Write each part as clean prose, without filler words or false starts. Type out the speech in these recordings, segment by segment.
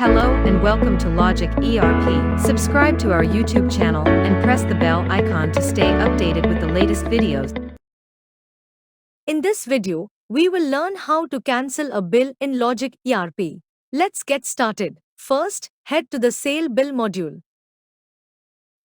Hello and welcome to Logic ERP. Subscribe to our YouTube channel and press the bell icon to stay updated with the latest videos. In this video, we will learn how to cancel a bill in Logic ERP. Let's get started. First, head to the Sale Bill module.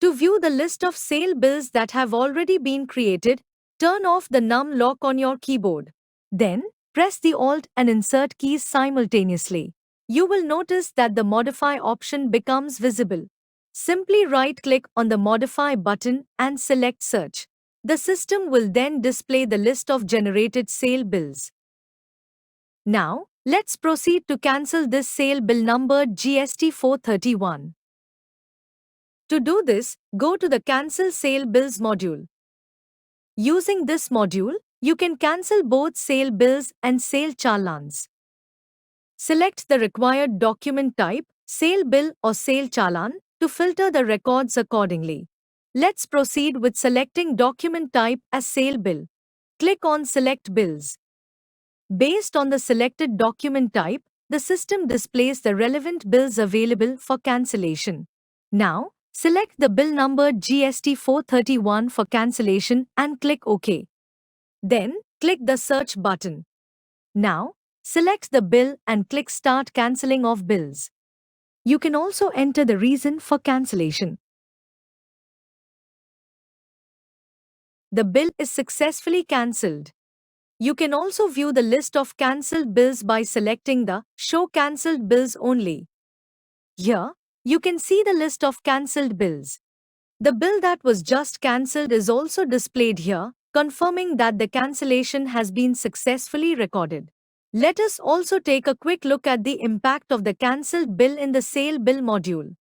To view the list of sale bills that have already been created, turn off the num lock on your keyboard. Then, press the Alt and Insert keys simultaneously. You will notice that the Modify option becomes visible. Simply right-click on the Modify button and select Search. The system will then display the list of generated sale bills. Now, let's proceed to cancel this sale bill numbered GST 431. To do this, go to the Cancel Sale Bills module. Using this module, you can cancel both sale bills and sale challans. Select the required document type, sale bill or sale challan, to filter the records accordingly. Let's proceed with selecting document type as sale bill. Click on Select Bills. Based on the selected document type, the system displays the relevant bills available for cancellation. Now, select the bill number GST 431 for cancellation and click OK. Then, click the Search button. Now, select the bill and click Start Cancelling of Bills. You can also enter the reason for cancellation. The bill is successfully cancelled. You can also view the list of cancelled bills by selecting the Show Cancelled Bills Only. Here, you can see the list of cancelled bills. The bill that was just cancelled is also displayed here, confirming that the cancellation has been successfully recorded. Let us also take a quick look at the impact of the cancelled bill in the Sale Bill module.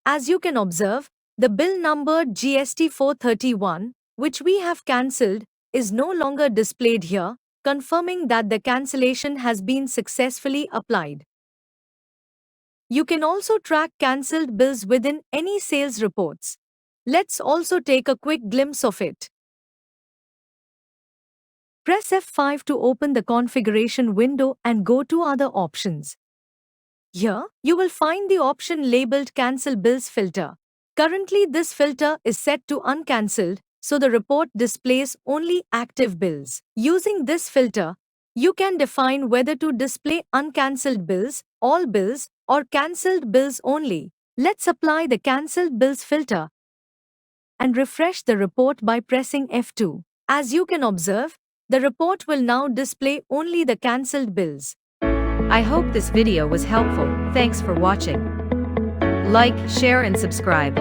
As you can observe, the bill numbered GST 431, which we have cancelled, is no longer displayed here, confirming that the cancellation has been successfully applied. You can also track cancelled bills within any sales reports. Let's also take a quick glimpse of it. Press F5 to open the configuration window and go to Other Options. Here, you will find the option labeled Cancel Bills Filter. Currently, this filter is set to Uncancelled, so the report displays only active bills. Using this filter, you can define whether to display uncancelled bills, all bills, or cancelled bills only. Let's apply the Cancelled Bills filter and refresh the report by pressing F2. As you can observe, the report will now display only the cancelled bills. I hope this video was helpful. Thanks for watching. Like, share and subscribe.